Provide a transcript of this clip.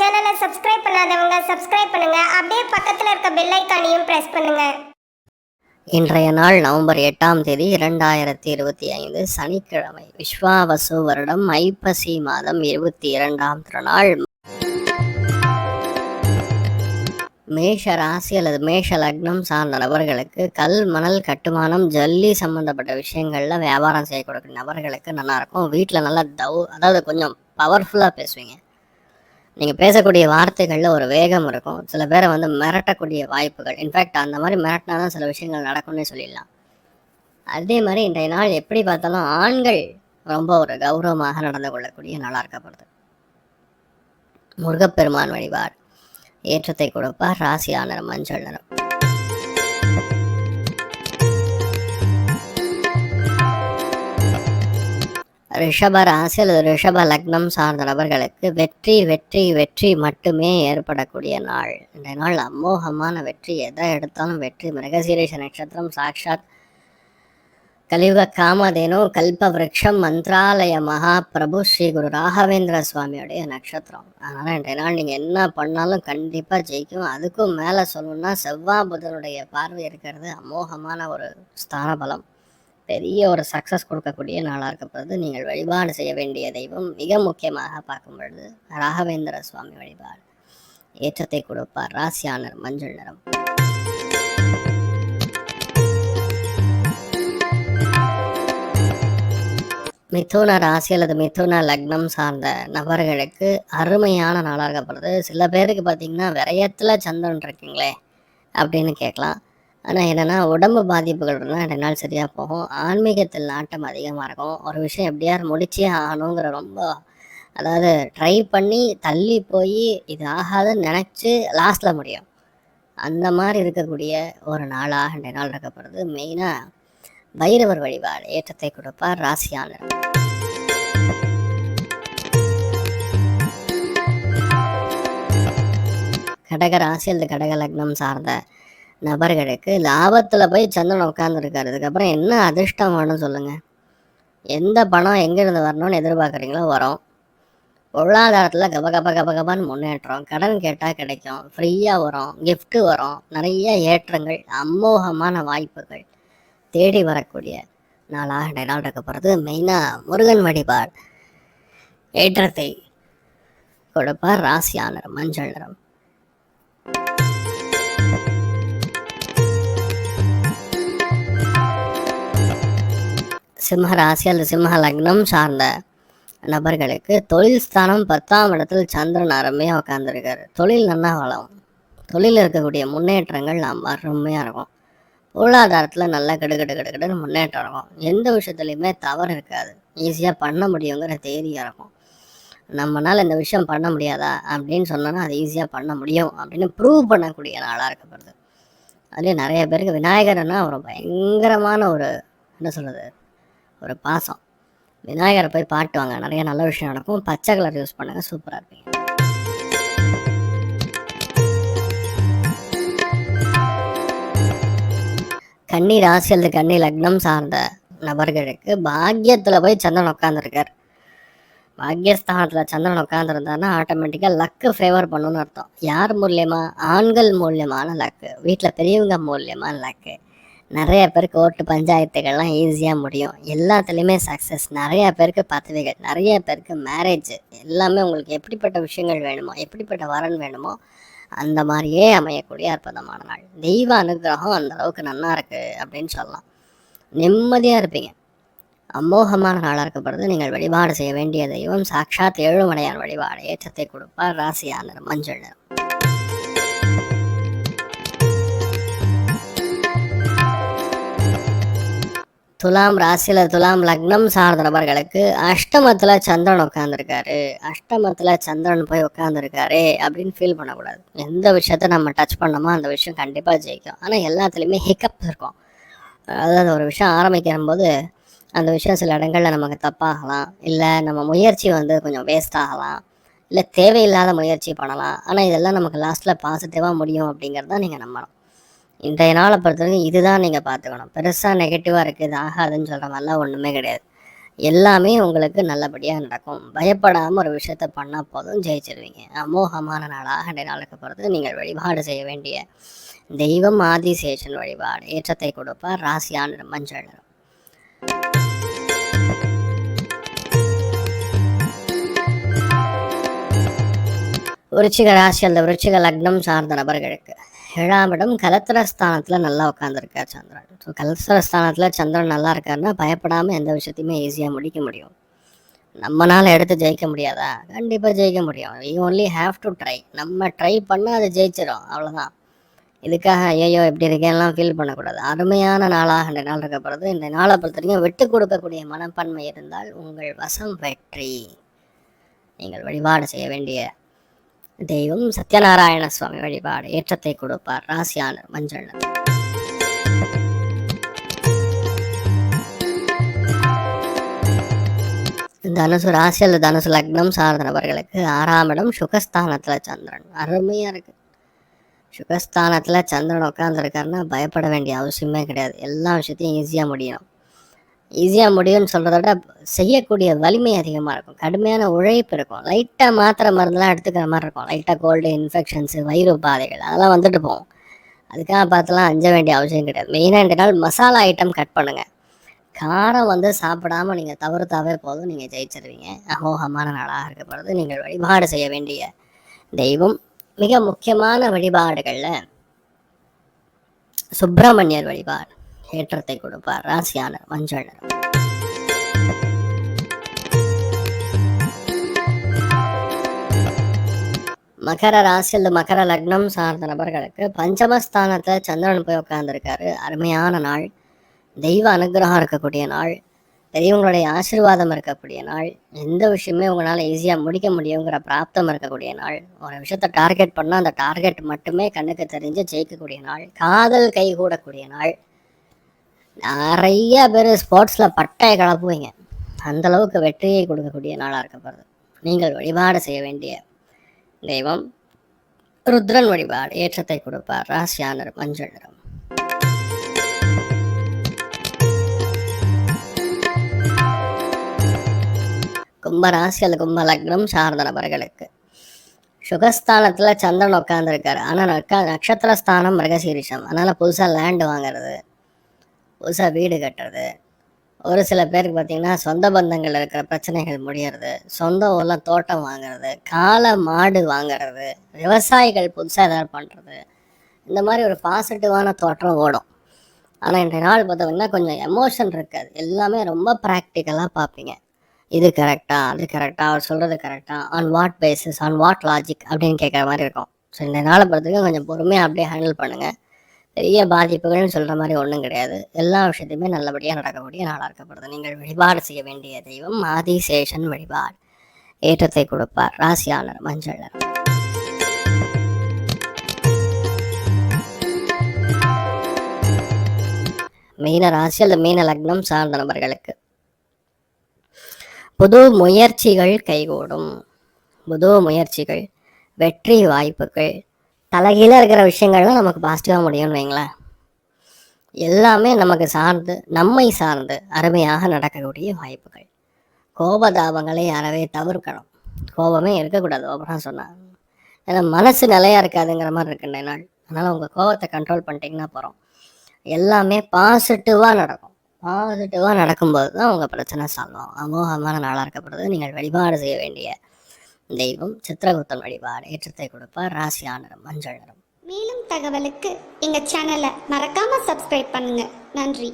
சேனலை சப்ஸ்கிரைப் பண்ணாதவங்க சப்ஸ்கிரைப் பண்ணுங்க. அப்படியே பக்கத்துல இருக்க பெல் ஐகானையும் பிரஸ் பண்ணுங்க. இன்றைய நாள் நவம்பர் 8ஆம் தேதி 2025 சனிக்கிழமை. விஸ்வாவசு வருடம் ஐப்பசி மாதம் 22ஆம் திருநாள். மேஷ ராசி அல்லது மேஷ லக்னம் சார்ந்த நபர்களுக்கு கல் மணல் கட்டுமானம் ஜல்லி சம்பந்தப்பட்ட விஷயங்கள்ல வியாபாரம் செய்யக்கூடிய நபர்களுக்கு நல்லா இருக்கும். வீட்டில் நல்லா அதாவது கொஞ்சம் பவர்ஃபுல்லாக பேசுவீங்க. நீங்கள் பேசக்கூடிய வார்த்தைகளில் ஒரு வேகம் இருக்கும். சில பேரை மிரட்டக்கூடிய வாய்ப்புகள், இன்ஃபேக்ட் அந்த மாதிரி மிரட்டினா தான் சில விஷயங்கள் நடக்கும்னே சொல்லிடலாம். அதே மாதிரி இன்றைய நாள் எப்படி பார்த்தாலும் ஆண்கள் ரொம்ப ஒரு கௌரவமாக நடந்து கொள்ளக்கூடிய நாளாக இருக்கப்படுது. முருகப்பெருமான் வழிபாடு ஏற்றத்தை கொடுப்பார். ராசியா நிறம் மஞ்சள் நிறம். ரிஷப ராசி அல்லது ரிஷப லக்னம் சார்ந்த நபர்களுக்கு வெற்றி வெற்றி வெற்றி மட்டுமே ஏற்படக்கூடிய நாள். இந்த நாள் அமோகமான வெற்றி. எதை எடுத்தாலும் வெற்றி. மிருகசீரிஷ நட்சத்திரம் சாட்சாத் கலியுக காமதேனு கல்ப விரக்ஷம் மந்திராலய மகாபிரபு ஸ்ரீ குரு ராகவேந்திர சுவாமியோடைய நட்சத்திரம். அதனால் இன்றைய நாள் நீங்கள் என்ன பண்ணாலும் கண்டிப்பாக ஜெயிக்கும். அதுக்கும் மேலே சொல்லணும்னா செவ்வாய் புதனுடைய பார்வை இருக்கிறது அமோகமான ஒரு ஸ்தான பலம். பெரிய ஒரு சக்ஸஸ் கொடுக்கக்கூடிய நாளாக இருக்கப்படுது. நீங்கள் வழிபாடு செய்ய வேண்டிய தெய்வம் மிக முக்கியமாக பார்க்கும் பொழுது ராகவேந்திர சுவாமி வழிபாடு ஏற்றத்தை கொடுப்பார். ராசியானர் மஞ்சள் நிறம். மிதுன ராசி அல்லது மிதுன லக்னம் சார்ந்த நபர்களுக்கு அருமையான நாளாக இருக்கப்படுது. சில பேருக்கு பார்த்திங்கன்னா விரயத்தில் சந்திரன் இருக்கீங்களே அப்படின்னு கேட்கலாம். ஆனால் என்னென்னா உடம்பு பாதிப்புகள் இருந்தால் 2 நாள் சரியாக போகும். ஆன்மீகத்தில் நாட்டம் அதிகமாக இருக்கும். ஒரு விஷயம் எப்படியாவது முடிச்சே ஆகணுங்கிற ரொம்ப அதாவது ட்ரை பண்ணி தள்ளி போய் இது ஆகாதுன்னு நினச்சி லாஸ்ட்டில் முடியும். அந்த மாதிரி இருக்கக்கூடிய ஒரு நாளாக 2 நாள் இருக்கப்படுது. மெயினாக பைரவர் வழிபாடு ஏற்றத்தை கொடுப்பார். ராசியானர். கடக ராசி அல்லது கடக லக்னம் சார்ந்த நபர்களுக்கு லாபத்தில் போய் சந்திரன் உட்காந்துருக்காரு. இதுக்கப்புறம் என்ன அதிர்ஷ்டம் வேணும்னு சொல்லுங்கள். எந்த பணம் எங்கேருந்து வரணும்னு எதிர்பார்க்குறீங்களோ வரும். பொருளாதாரத்தில் கபகபான்னு முன்னேற்றம். கடன் கேட்டால் கிடைக்கும். ஃப்ரீயாக வரும். கிஃப்ட்டு வரும். நிறைய ஏற்றங்கள், அமோகமான வாய்ப்புகள் தேடி வரக்கூடிய நாளாக 2 நாள் இருக்க போகிறது. மெயினாக முருகன் வழிபாடு ஏற்றத்தை கொடுப்பார். ராசியானர் மஞ்சள் நிறம். சிம்ம ராசி அல்லது சிம்ம லக்னம் சார்ந்த நபர்களுக்கு தொழில் ஸ்தானம் 10ஆம் இடத்தில் சந்திரன் அருமையாக உட்காந்துருக்காரு. தொழில் நல்லா வளரும். தொழிலில் இருக்கக்கூடிய முன்னேற்றங்கள் அருமையாக இருக்கும். பொருளாதாரத்தில் நல்லா கெடுன்னு முன்னேற்றம் இருக்கும். எந்த விஷயத்துலையுமே தவறு இருக்காது. ஈஸியாக பண்ண முடியுங்கிற தைரியம் இருக்கும். நம்மளால் இந்த விஷயம் பண்ண முடியாதா அப்படின்னு சொன்னோன்னா அது ஈஸியாக பண்ண முடியும் அப்படின்னு ப்ரூவ் பண்ணக்கூடிய நாளாக இருக்கப்படுது. அதுலேயும் நிறைய பேருக்கு விநாயகர்னா ஒரு பயங்கரமான ஒரு என்ன சொல்கிறது ஒரு பாசம். விநாயகரை போய் பாட்டுவாங்க. நிறைய நல்ல விஷயம் நடக்கும். பச்சை கலர் யூஸ் பண்ணுங்க. சூப்பராக இருப்பீங்க. கன்னி ராசி அல்லது கன்னி லக்னம் சார்ந்த நபர்களுக்கு பாக்கியத்தில் போய் சந்திரன் உட்காந்துருக்கார். பாக்கியஸ்தானத்தில் சந்திரன் உட்காந்துருந்தாருன்னா ஆட்டோமேட்டிக்காக லக்கு ஃபேவர் பண்ணணும்னு அர்த்தம். யார் மூலியமாக? ஆண்கள் மூலியமான லக்கு. வீட்டில் பெரியவங்க மூலியமான லக்கு. நிறைய பேருக்கு ஓட்டு பஞ்சாயத்துகள்லாம் ஈஸியாக முடியும். எல்லாத்துலேயுமே சக்ஸஸ். நிறைய பேருக்கு பதவிகள், நிறைய பேருக்கு மேரேஜ், எல்லாமே உங்களுக்கு எப்படிப்பட்ட விஷயங்கள் வேணுமோ, எப்படிப்பட்ட வரன் வேணுமோ அந்த மாதிரியே அமையக்கூடிய அற்புதமான நாள். தெய்வ அனுகிரகம் அந்த அளவுக்கு நல்லா இருக்குது அப்படின்னு சொல்லலாம். நிம்மதியாக இருப்பீங்க. அமோகமான நாளாக இருக்கப்படுது. நீங்கள் வழிபாடு செய்ய வேண்டிய தெய்வம் சாட்சாத் ஏழுமலையான் வழிபாடு ஏற்றத்தை கொடுப்பார். ராசியானர் மஞ்சள் நிறம். துலாம் ராசியில் துலாம் லக்னம் சார்ந்த நபர்களுக்கு அஷ்டமத்தில் சந்திரன் உட்காந்துருக்காரு. அஷ்டமத்தில் சந்திரன் போய் உட்காந்துருக்காரு அப்படின்னு ஃபீல் பண்ணக்கூடாது. எந்த விஷயத்த நம்ம டச் பண்ணோமோ அந்த விஷயம் கண்டிப்பாக ஜெயிக்கும். ஆனால் எல்லாத்துலேயுமே ஹிக்கப்ஸ் இருக்கும். அதாவது ஒரு விஷயம் ஆரம்பிக்கிற போது அந்த விஷயம் சில இடங்களில் நமக்கு தப்பாகலாம். இல்லை நம்ம முயற்சி கொஞ்சம் வேஸ்ட் ஆகலாம். இல்லை தேவையில்லாத முயற்சி பண்ணலாம். ஆனால் இதெல்லாம் நமக்கு லாஸ்ட்டில் பாசிட்டிவாக முடியும் அப்படிங்கிறத நீங்கள் நம்பணும். இன்றைய நாளை பொறுத்தவரைக்கும் இதுதான் நீங்கள் பார்த்துக்கணும். பெருசாக நெகட்டிவாக இருக்குது, இது ஆகாதுன்னு சொல்கிற மாதிரிலாம் ஒன்றுமே கிடையாது. எல்லாமே உங்களுக்கு நல்லபடியாக நடக்கும். பயப்படாமல் ஒரு விஷயத்த பண்ணால் போதும், ஜெயிச்சிருவீங்க. அமோகமான நாளாக இன்றைய நாள் இருக்க போகிறது. நீங்கள் வழிபாடு செய்ய வேண்டிய தெய்வம் ஆதிசேஷன் வழிபாடு. ஏற்றத்தை கொடுப்பார். ராசியான நிறம் மஞ்சள் நிறம். விருச்சிக ராசி அல்லது விருச்சிக லக்னம் சார்ந்த நபர்களுக்கு 7ஆம் இடம் கலத்திரஸ்தானத்தில் நல்லா உட்காந்துருக்கார் சந்திரன். ஸோ கலத்திரஸ்தானத்தில் சந்திரன் நல்லா இருக்காருன்னா பயப்படாமல் எந்த விஷயத்தையுமே ஈஸியாக முடிக்க முடியும். நம்மளால் எடுத்து ஜெயிக்க முடியாதா? கண்டிப்பாக ஜெயிக்க முடியும். You only have to try. நம்ம ட்ரை பண்ணால் அது ஜெயிச்சிடும், அவ்வளோதான். இதுக்காக ஐயோ எப்படி இருக்கேன்லாம் ஃபீல் பண்ணக்கூடாது. அருமையான நாளாக இந்த நாள் இருக்கப்படுறது. இந்த நாளை பொறுத்த வரைக்கும் விட்டு கொடுக்கக்கூடிய மனப்பான்மை இருந்தால் உங்கள் வசம் வெற்றி. நீங்கள் வழிபாடு செய்ய வேண்டிய தெய்வம் சத்யநாராயண சுவாமி வழிபாடு. ஏற்றத்தை கொடுப்பார். ராசியான மஞ்சள் நிறம். தனுசு ராசி அல்லது தனுசு லக்னம் சார்ந்த நபர்களுக்கு 6ஆம் இடம் சுகஸ்தானத்தில் சந்திரன். அருமையாக இருக்குது. சுகஸ்தானத்தில் சந்திரன் உட்காந்துருக்காருன்னா பயப்பட வேண்டிய அவசியமே கிடையாது. எல்லா விஷயத்தையும் ஈஸியாக முடியும். ஈஸியாக முடியும்னு சொல்கிறத விட செய்யக்கூடிய வலிமை அதிகமாக இருக்கும். கடுமையான உழைப்பு இருக்கும். லைட்டாக மாத்திரை மருந்துலாம் எடுத்துக்கிற மாதிரி இருக்கும். லைட்டாக கோல்டு, இன்ஃபெக்ஷன்ஸு, வயிறு உபாதைகள் அதெல்லாம் வந்துட்டு போகும். அதுக்காக பார்த்துலாம் அஞ்ச வேண்டிய அவசியம் கிடையாது. மெயினாக இந்த நாள் மசாலா ஐட்டம் கட் பண்ணுங்கள். காரம் சாப்பிடாமல் நீங்கள் தவிர்த்தாவே போதும், நீங்கள் ஜெயிச்சிருவீங்க. அமோகமான நாளாக இருக்கப்படுறது. நீங்கள் வழிபாடு செய்ய வேண்டிய தெய்வம் மிக முக்கியமான வழிபாடுகளில் சுப்பிரமணியர் வழிபாடு. ஏற்றத்தை கொடுப்பார். ராசியான மஞ்சள் நிறம். மகர ராசி அல்லது மகர லக்னம் சார்ந்த நபர்களுக்கு பஞ்சமஸ்தானத்தில் சந்திரன் போய் உட்கார்ந்துருக்காரு. அருமையான நாள். தெய்வ அனுகிரகம் இருக்கக்கூடிய நாள். பெரியவங்களுடைய ஆசீர்வாதம் இருக்கக்கூடிய நாள். எந்த விஷயமே உங்களால் ஈஸியாக முடிக்க முடியுங்கிற பிராப்தம் இருக்கக்கூடிய நாள். ஒரு விஷயத்தை டார்கெட் பண்ணால் அந்த டார்கெட் மட்டுமே கண்ணுக்கு தெரிஞ்சு ஜெயிக்கக்கூடிய நாள். காதல் கைகூடக்கூடிய நாள். நிறைய பேர் ஸ்போர்ட்ஸில் பட்டையை கலப்புவீங்க. அந்தளவுக்கு வெற்றியை கொடுக்கக்கூடிய நாளாக இருக்கப்படுது. நீங்கள் வழிபாடு செய்ய வேண்டிய தெய்வம் ருத்ரன் வழிபாடு. ஏற்றத்தை கொடுப்பார். ராசியான மஞ்சள் நிறம். கும்பராசி அல்லது கும்ப லக்னம் சார்ந்த நபர்களுக்கு சுகஸ்தானத்தில் சந்திரன் உட்காந்துருக்காரு. ஆனால் நட்சத்திரஸ்தானம் மிருகசீரிஷம். அதனால் புதுசாக லேண்டு வாங்கிறது, புதுசாக வீடு கட்டுறது, ஒரு சில பேருக்கு பார்த்திங்கன்னா சொந்த பந்தங்கள் இருக்கிற பிரச்சனைகள் முடியறது, சொந்த ஊரில் தோட்டம் வாங்கிறது, காளை மாடு வாங்கிறது, விவசாயிகள் புதுசாக ஏதாவது பண்ணுறது, இந்த மாதிரி ஒரு பாசிட்டிவான தோற்றம் ஓடும். ஆனால் இன்றைய நாள் பார்த்தோம்னா கொஞ்சம் எமோஷன் இருக்காது. எல்லாமே ரொம்ப ப்ராக்டிக்கலாக பார்ப்பீங்க. இது கரெக்டா, அது கரெக்டா, அவர் சொல்கிறது கரெக்டா, on what basis, on what logic அப்படின்னு கேட்குற மாதிரி இருக்கும். ஸோ இந்த நாளை பொறுத்தவரைக்கும் கொஞ்சம் பொறுமையாக அப்படியே ஹேண்டில் பண்ணுங்கள். பெரிய பாதிப்புகள்னு சொல்கிற மாதிரி ஒன்றும் கிடையாது. எல்லா விஷயத்தையுமே நல்லபடியாக நடக்கக்கூடிய நாளாக இருக்கப்படுது. நீங்கள் வழிபாடு செய்ய வேண்டிய தெய்வம் ஆதிசேஷன் வழிபாடு. ஏற்றத்தை கொடுப்பார். ராசியான மஞ்சள் நிறம். மீன ராசி அல்லது மீன லக்னம் சார்ந்த நபர்களுக்கு புது முயற்சிகள் கைகூடும். புது முயற்சிகள், வெற்றி வாய்ப்புகள், தலைகீழாக இருக்கிற விஷயங்கள்லாம் நமக்கு பாசிட்டிவாக முடியும்னு வைங்களேன். எல்லாமே நமக்கு சார்ந்து, நம்மை சார்ந்து அருமையாக நடக்கக்கூடிய வாய்ப்புகள். கோபதாபங்களை அறவே தவிர்க்கணும். கோபமே இருக்கக்கூடாது ஓப்பனாக சொன்னாங்க. ஏன்னா மனசு நிலையாக இருக்காதுங்கிற மாதிரி இருக்குன்ற நாள். அதனால் உங்கள் கோபத்தை கண்ட்ரோல் பண்ணிட்டீங்கன்னா போகிறோம். எல்லாமே பாசிட்டிவாக நடக்கும். பாசிட்டிவாக நடக்கும்போது தான் உங்கள் பிரச்சனை சால்வ் ஆகும். அமோகமான நாளாக இருக்கப்படுது. நீங்கள் வழிபாடு செய்ய வேண்டிய தெய்வம் சித்திரகுப்தன் வழிபாடு. ஏற்றத்தை கொடுப்பார். ராசியான நிறம் மஞ்சள் நிறம். மேலும் தகவலுக்கு எங்கள் சேனலை மறக்காமல் சப்ஸ்கிரைப் பண்ணுங்கள். நன்றி.